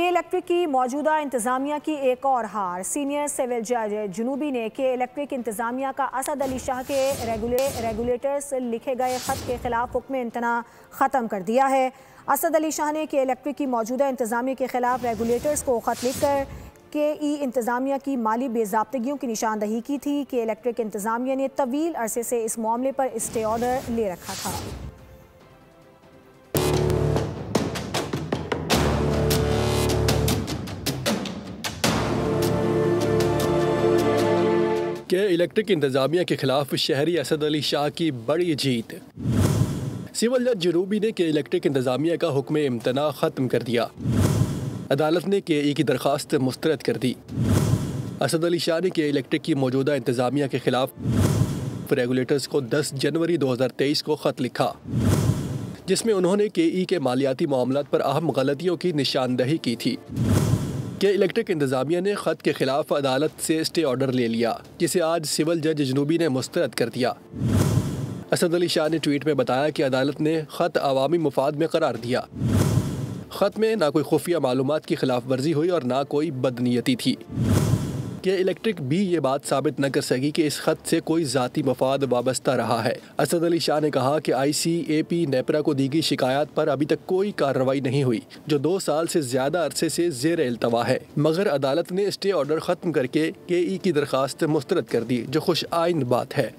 के इलेक्ट्रिक की मौजूदा इंतजामिया की एक और हार। सीनियर सिविल जज जुनूबी ने के इलेक्ट्रिक इंतजामिया का असद अली शाह के रेगुलेटर्स लिखे गए खत के खिलाफ हुक्म इम्तना ख़त्म कर दिया है। असद अली शाह ने के इलेक्ट्रिक की मौजूदा इंतजामिया के खिलाफ रेगुलेटर्स को खत लिखकर के इंतजामिया की माली बेज़ाब्तगियों की निशानदही की थी। के इलेक्ट्रिक इंतजामिया ने तवील अरसे से इस मामले पर स्टे ऑर्डर ले रखा था। के इलेक्ट्रिक इंतजामिया के खिलाफ शहरी असद अली शाह की बड़ी जीत। सिविल जज जुनूबी ने के इलेक्ट्रिक इंतजामिया का हुक्म इम्तना ख़त्म कर दिया। अदालत ने के की दरख्वास्त मुस्तरद कर दी। असद अली शाह ने के इलेक्ट्रिक की मौजूदा इंतजामिया के खिलाफ रेगुलेटर्स को 10 जनवरी 2023 को ख़त लिखा, जिसमें उन्होंने के मालियाती मामलात पर अहम गलतियों की निशानदही की थी। के इलेक्ट्रिक इंतजामिया ने ख़त के खिलाफ अदालत से स्टे ऑर्डर ले लिया, जिसे आज सिविल जज जुनूबी ने मुस्तरद कर दिया। असद अली शाह ने ट्वीट में बताया कि अदालत ने ख़त अवामी मुफाद में करार दिया। ख़त में ना कोई खुफिया मालूमात की खिलाफ वर्जी हुई और ना कोई बदनीयती थी। के इलेक्ट्रिक भी ये बात साबित न कर सकी कि इस खत से कोई ज़ाती मफाद वाबस्ता रहा है। असद अली शाह ने कहा कि ICAP नेपरा को दी गई शिकायत पर अभी तक कोई कार्रवाई नहीं हुई, जो 2 साल से ज़्यादा अरसे से ज़ेर इल्तवा है, मगर अदालत ने स्टे ऑर्डर ख़त्म करके के की दरख्वास्त मुस्तरद कर दी, जो खुश आइन बात है।